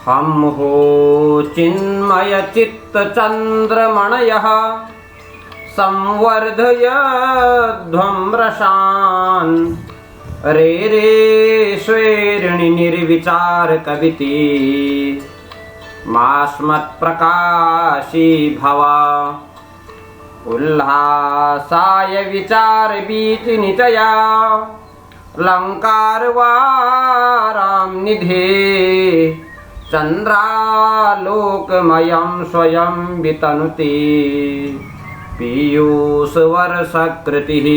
हम हो चिन्मय चित्तचन्द्रमणयः संवर्धयध्वं रसान् रे रे स्वेरिणि निर्विचार कविति मास्मत्प्रकाशी भवा उल्लासाय विचार बीति निचया लंकारवारां निधे चंद्रालोकमयं स्वयं वितनुते पीयूषवर्षकृतिः।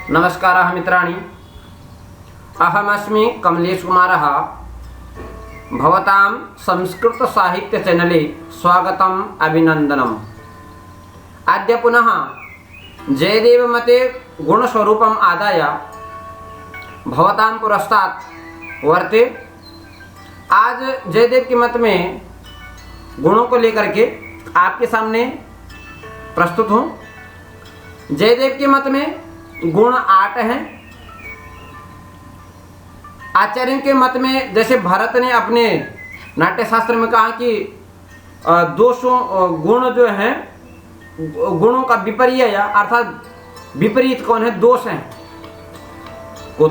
नमस्कारः मित्राणि, अहमस्मि कमलेश कुमारः। भवतां संस्कृत साहित्य चैनले स्वागतम् अभिनंदनम्। अद्य पुनः जयदेव मते गुणस्वरूपम् आदाय भवतां पुरस्तात् वर्ते। आज जयदेव के मत में गुणों को लेकर के आपके सामने प्रस्तुत हूँ। जयदेव के मत में गुण 8 हैं। आचार्य के मत में जैसे भरत ने अपने नाट्यशास्त्र में कहा कि दोषों गुण जो हैं, गुणों का विपर्य अर्थात विपरीत कौन है, दोष हैं। तो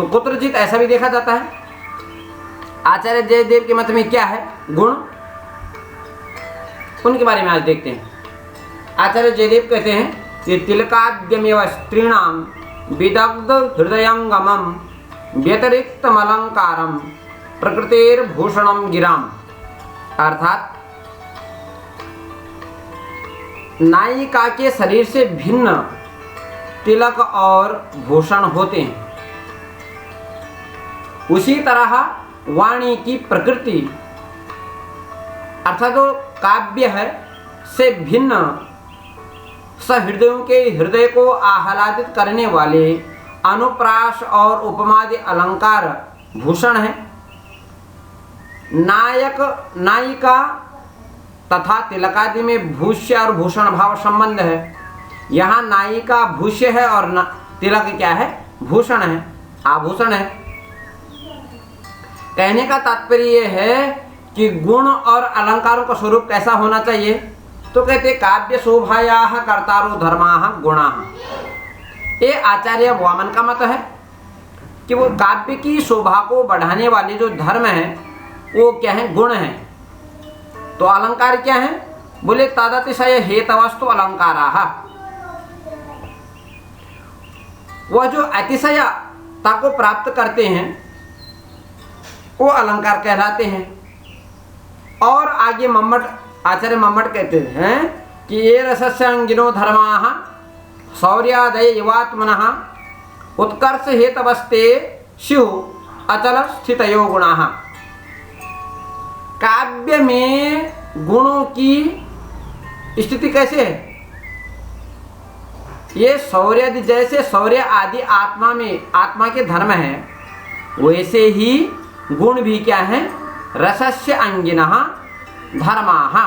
कुत्रचित ऐसा भी देखा जाता है। आचार्य जयदेव के मत में क्या है गुण, उनके बारे में आज देखते हैं। आचार्य जयदेव कहते हैं कि तिलकाद्यमेव स्त्रीणां विदग्ध हृदयंगमं व्यतिरिक्तमलंकारं प्रकृतिर्भूषणं गिराम। अर्थात नायिका के शरीर से भिन्न तिलक और भूषण होते हैं, उसी तरह वाणी की प्रकृति अर्थात जो काव्य है से भिन्न सहृदयों के हृदय को आह्लादित करने वाले अनुप्रास और उपमादि अलंकार भूषण है। नायक नायिका तथा तिलकादि में भूष्य और भूषण भाव संबंध है। यहाँ नायिका भूष्य है और तिलक क्या है, भूषण है, आभूषण है। कहने का तात्पर्य यह है कि गुण और अलंकारों का स्वरूप कैसा होना चाहिए। तो कहते काव्य शोभायाः कर्तारो धर्माः गुणाः। ये आचार्य वामन का मत है कि वो काव्य की शोभा को बढ़ाने वाले जो धर्म है वो क्या है, गुण है। तो अलंकार क्या है, बोले तदतिशय हेतवस्तु अलंकाराः। वह जो अतिशयता को प्राप्त करते हैं वो अलंकार कहलाते हैं। और आगे आचार्य मम्मट कहते हैं कि ये रसस्यांगिनो धर्माः शौर्यादय युवात्मनः उत्कर्ष हेतवस्ते स्युः अचल स्थितयो गुणाः। काव्य में गुणों की स्थिति कैसे है, ये शौर्यादि जैसे शौर्य आदि आत्मा में आत्मा के धर्म है, वैसे ही गुण भी क्या है, रसस्य अंगिनः धर्माः।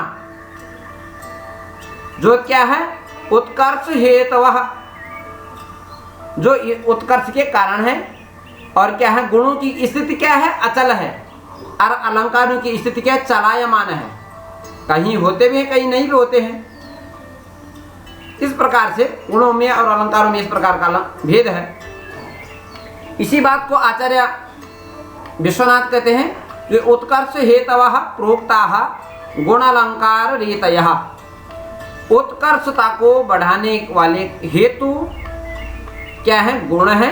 जो क्या है, उत्कर्ष हेतवः, जो उत्कर्ष के कारण है। और क्या है, गुणों की स्थिति क्या है, अचल है। और अलंकारों की स्थिति क्या है, चलायमान है। कहीं होते भी हैं, कहीं नहीं भी होते हैं। इस प्रकार से गुणों में और अलंकारों में इस प्रकार का भेद है। इसी बात को आचार्य विश्वनाथ कहते हैं कि उत्कर्ष हेतवः प्रोक्ताः गुणालंकार रीतयः। उत्कर्षता को बढ़ाने वाले हेतु क्या है, गुण है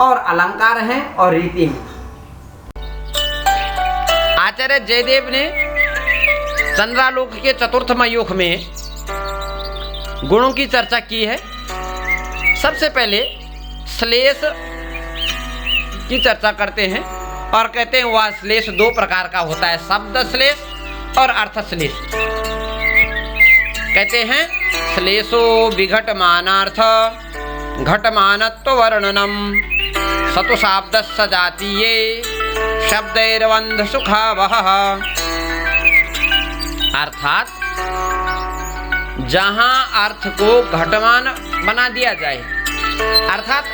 और अलंकार हैं और रीति हैं। आचार्य जयदेव ने चंद्रालोक के चतुर्थ मयूख में गुणों की चर्चा की है। सबसे पहले श्लेष की चर्चा करते हैं और कहते हैं वह श्लेष 2 प्रकार का होता है, शब्द श्लेष और अर्थ श्लेष। कहते हैं श्लेषो विघटमानार्थ घटमानत्व वर्णनम सतु शाब्द सजातीये शब्दैर्बंध सुखावह। अर्थात जहां अर्थ को घटमान बना दिया जाए, अर्थात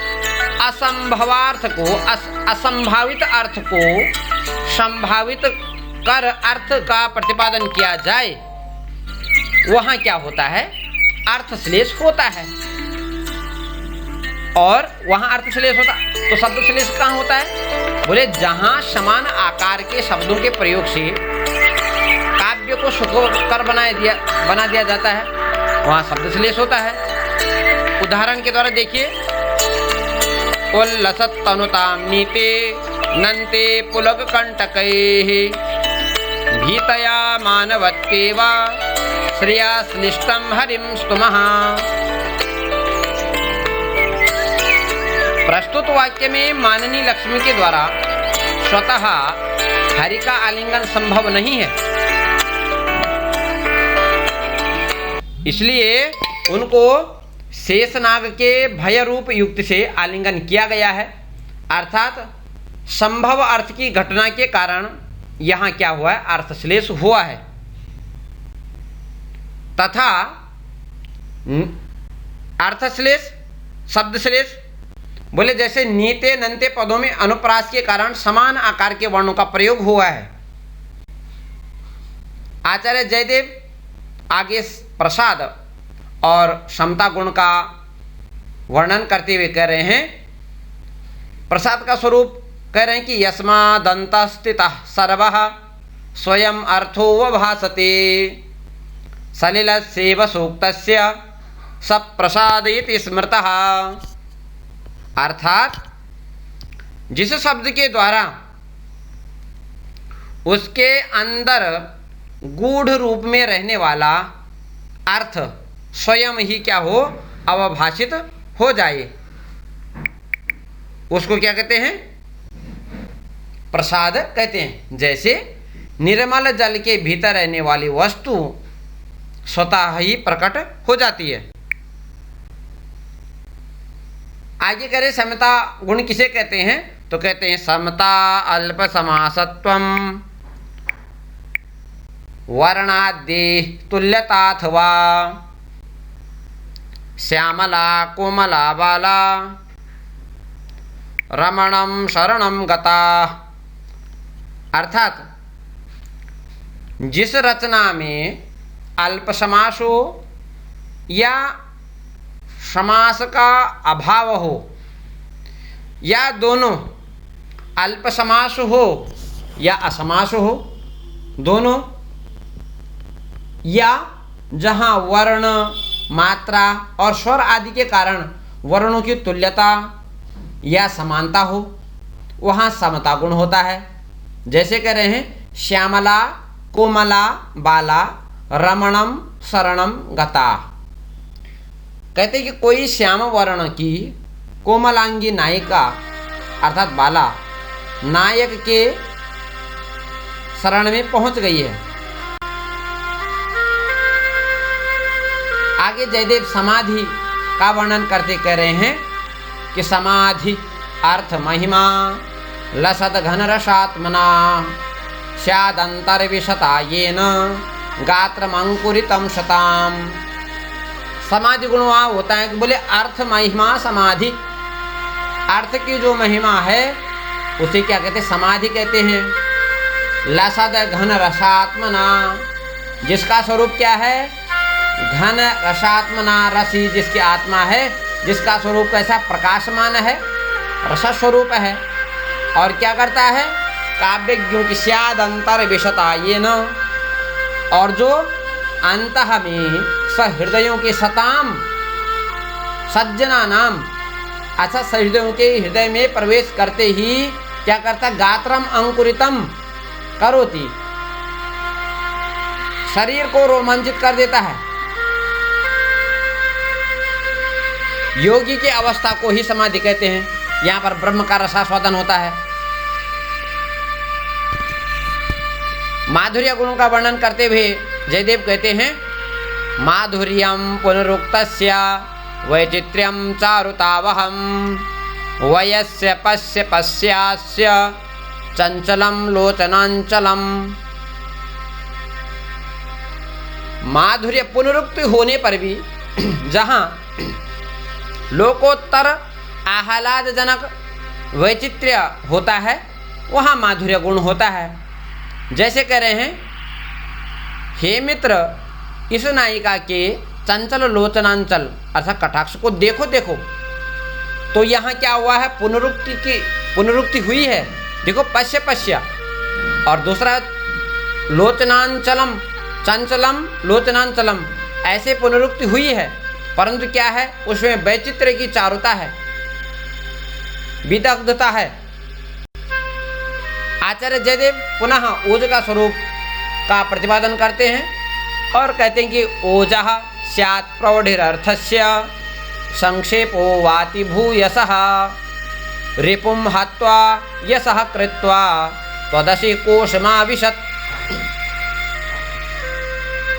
असंभवार्थ को असंभावित अर्थ को संभावित कर अर्थ का प्रतिपादन किया जाए, वहां क्या होता है? अर्थश्लेष होता है। और वहां अर्थश्लेष होता, तो शब्दश्लेष कहां होता है? बोले जहां समान आकार के शब्दों के प्रयोग से काव्य को सुखकर बना दिया जाता है, वहां शब्दश्लेष होता है। उदाहरण के द्वारा देखिए, उल्लसत्तनुतां नीते नन्ते पुलककण्टकैः भीतया मानवत्येवा श्रेयस्निष्टं हरिं स्तुमः। प्रस्तुत वाक्य में माननीय लक्ष्मी के द्वारा स्वतः हरि का आलिंगन संभव नहीं है, इसलिए उनको शेषनाग के भय रूप युक्त से आलिंगन किया गया है। अर्थात संभव अर्थ की घटना के कारण यहाँ क्या हुआ है? अर्थश्लेष हुआ है। तथा अर्थश्लेष, शब्दश्लेष बोले जैसे नीते नन्ते पदों में अनुप्रास के कारण समान आकार के वर्णों का प्रयोग हुआ है। आचार्य जयदेव आगे प्रसाद और समता गुण का वर्णन करते हुए कह रहे हैं, प्रसाद का स्वरूप कह रहे हैं कि यस्मादन्तस्थितः सर्वः स्वयं अर्थो वभासते सलिलस्यैव सूक्तस्य सप्रसाद इति स्मृतः। अर्थात जिस शब्द के द्वारा उसके अंदर गूढ़ रूप में रहने वाला अर्थ स्वयं ही क्या हो? अवभाषित हो जाए, उसको क्या कहते हैं? प्रसाद कहते हैं। जैसे निर्मल जल के भीतर रहने वाली वस्तु स्वतः ही प्रकट हो जाती है। आगे करें, समता गुण किसे कहते हैं? तो कहते हैं समता अल्प समासत्वम वर्णादि तुल्यताथवा श्यामला कोमला बाला रमणम शरणम गता। अर्थात जिस रचना में अल्प समास हो या समास का अभाव हो, या दोनों अल्प समास हो या असमास हो दोनों, या जहाँ वर्ण मात्रा और स्वर आदि के कारण वर्णों की तुल्यता या समानता हो, वहाँ समता गुण होता है। जैसे कह रहे हैं श्यामला कोमला बाला रमणम शरणम गता। कहते हैं कि कोई श्याम वर्ण की कोमलांगी नायिका अर्थात बाला नायक के शरण में पहुंच गई है। आगे जयदेव समाधि का वर्णन करते कह रहे हैं कि समाधि अर्थ महिमा लसद घन रसात्मना स्यादंतर्विशता येन गात्रमंकुरितम शताम। समाधि गुण वहाँ होता है कि बोले अर्थ महिमा समाधि, अर्थ की जो महिमा है उसे क्या कहते हैं? समाधि कहते हैं। लसद घन रसात्मना, जिसका स्वरूप क्या है? घन रसात्मना, रसी जिसकी आत्मा है, जिसका स्वरूप कैसा? प्रकाशमान है, रस स्वरूप है। और क्या करता है? काव्यज्ञों की स्याद अंतर विशता ये न, और जो अंतः में सहृदयों के सताम सज्जना नाम, अच्छा सहृदयों के हृदय में प्रवेश करते ही क्या करता? गात्रम अंकुरितम करोति, शरीर को रोमांचित कर देता है। योगी की अवस्था को ही समाधि कहते हैं। यहाँ पर ब्रह्म का रसास्वादन होता है। माधुर्य गुणों का वर्णन करते हुए जयदेव कहते हैं माधुर्यम पुनरुक्तस्य वैचित्र्यम चारुतावहम वयस्य पश्य पश्यास्य चंचलम लोचनांचलम। माधुर्य पुनरुक्ति होने पर भी जहाँ लोकोत्तर आह्लादजनक वैचित्र्य होता है, वहाँ माधुर्य गुण होता है। जैसे कह रहे हैं, हे मित्र, इस नायिका के चंचल लोचनांचल अर्थात कटाक्ष को देखो देखो। तो यहाँ क्या हुआ है, पुनरुक्ति हुई है। देखो, पश्य पश्य, और दूसरा लोचनांचलम, चंचलम लोचनांचलम, ऐसे पुनरुक्ति हुई है, परंतु क्या है, उसमें वैचित्र्य की चारुता है, विदग्धता है। आचार्य जयदेव पुनः ओज का स्वरूप का प्रतिपादन करते हैं और कहते हैं कि ओजः स्यात् प्रौढ़िरर्थस्य संक्षेपो वाति भूयसः रिपुं हत्वा यशः कृत्वा त्वदसि कोशमाविशत्।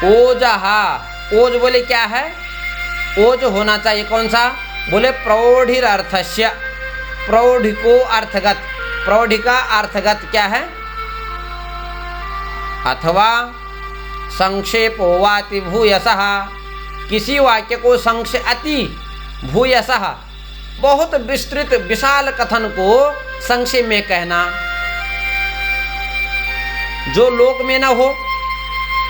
ओजः, ओज बोले क्या है, ओज होना चाहिए कौन सा, बोले प्रौढ़िरर्थस्य, प्रौढ़ को अर्थगत, प्रौढ़ का अर्थगत क्या है, अथवा संक्षेपो वाति भूयसः, किसी वाक्य को संक्षेप, अति भूयसः, बहुत विस्तृत विशाल कथन को संक्षेप में कहना, जो लोक में न हो,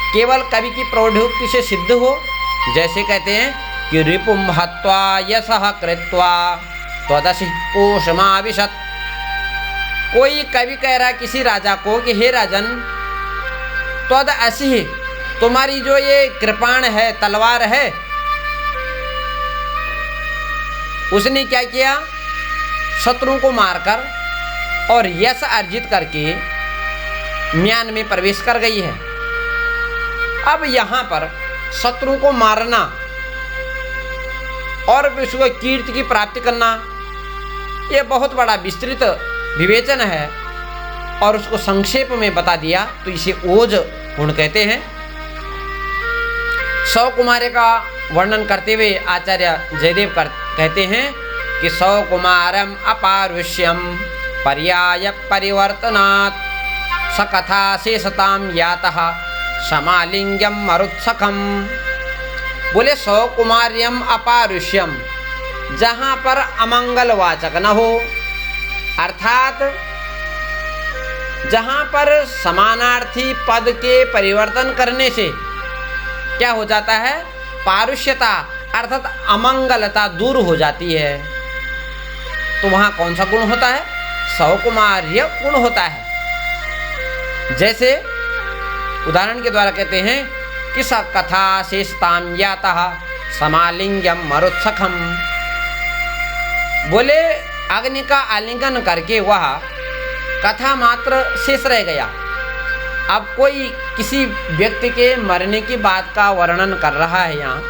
केवल कवि की प्रौढ़ोक्ति से सिद्ध हो। जैसे कहते हैं कि रिपुं हत्वा यशः कृत्वा त्वदसि कोशमाविशत्। कोई कवि कह रहा है किसी राजा को कि हे राजन, त्वदसि, तुम्हारी जो ये कृपाण है, तलवार है, उसने क्या किया, शत्रुओं को मारकर और यश अर्जित करके म्यान में प्रवेश कर गई है। अब यहाँ पर शत्रुओं को मारना और विश्व कीर्ति की प्राप्ति करना, ये बहुत बड़ा विस्तृत विवेचन है और उसको संक्षेप में बता दिया, तो इसे ओज गुण कहते हैं। सौकुमार्य का वर्णन करते हुए आचार्य जयदेव कहते हैं कि सौकुमारम अपारुष्यम पर्याय परिवर्तनात् सकथा शेषताम यातः समालिंग्यम मरुत्सखम। बोले सौकुमार्यम अपारुष्यम, जहाँ पर अमंगलवाचक न हो, अर्थात जहाँ पर समानार्थी पद के परिवर्तन करने से क्या हो जाता है, पारुष्यता अर्थात अमंगलता दूर हो जाती है। तो वहाँ कौन सा गुण होता है, सौकुमार्य गुण होता है। जैसे उदाहरण के द्वारा कहते हैं कि स कथा शेषताम यातः समालिंग्यम मरुत्सखम। बोले अग्नि का आलिंगन करके वह कथा मात्र शेष रह गया। अब कोई किसी व्यक्ति के मरने की बात का वर्णन कर रहा है यहाँ,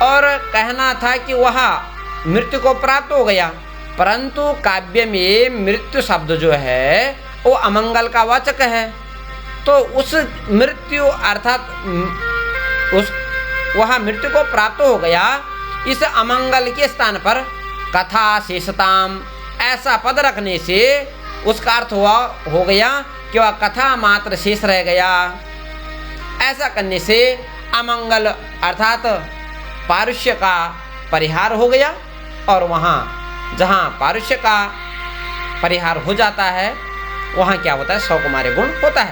और कहना था कि वह मृत्यु को प्राप्त हो गया, परंतु काव्य में मृत्यु शब्द जो है वो अमंगल का वाचक है। तो उस मृत्यु अर्थात वह मृत्यु को प्राप्त हो गया, इस अमंगल के स्थान पर कथा शेषताम ऐसा पद रखने से उसका अर्थ हो गया कि वह कथा मात्र शेष रह गया। ऐसा करने से अमंगल अर्थात पारुष्य का परिहार हो गया, और वहाँ जहाँ पारुष्य का परिहार हो जाता है वहाँ क्या होता है, सौकुमार्य गुण होता है।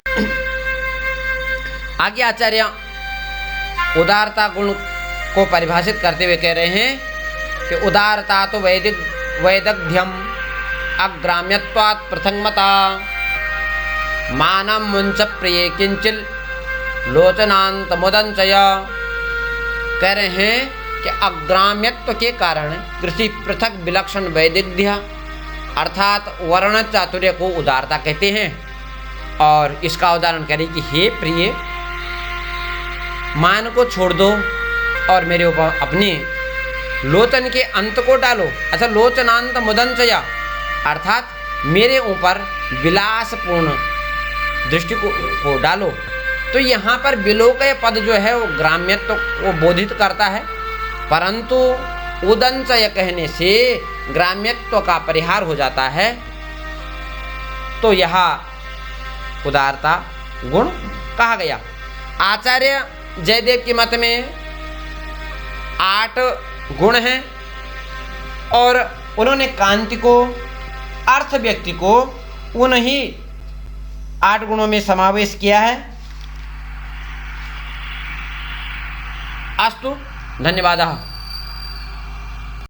आगे आचार्य उदारता गुण को परिभाषित करते हुए कह रहे हैं कि उदारता तो वैदग्ध्यम अग्राम्यत्वात् प्रथंगमता मानम मुंच प्रिय किंचिल लोचनांत मुदंचय। कह रहे हैं कि अग्राम्यत्व के कारण कृषि पृथक विलक्षण वैदिध्य अर्थात वर्ण चातुर्य को उदारता कहते हैं। और इसका उदाहरण करें कि हे प्रिय, मान को छोड़ दो और मेरे ऊपर अपने लोचन के अंत को डालो। अच्छा, लोचनांत मुदंचया अर्थात मेरे ऊपर विलासपूर्ण दृष्टि को डालो। तो यहाँ पर विलोकय पद जो है वो ग्राम्यत्व को बोधित करता है, परंतु उदंचय कहने से ग्राम्यत्व का परिहार हो जाता है। तो यह उदारता गुण कहा गया। आचार्य जयदेव के मत में 8 गुण हैं और उन्होंने कांति को, अर्थ व्यक्ति को उन्हीं 8 गुणों में समावेश किया है। अस्तु, धन्यवादः।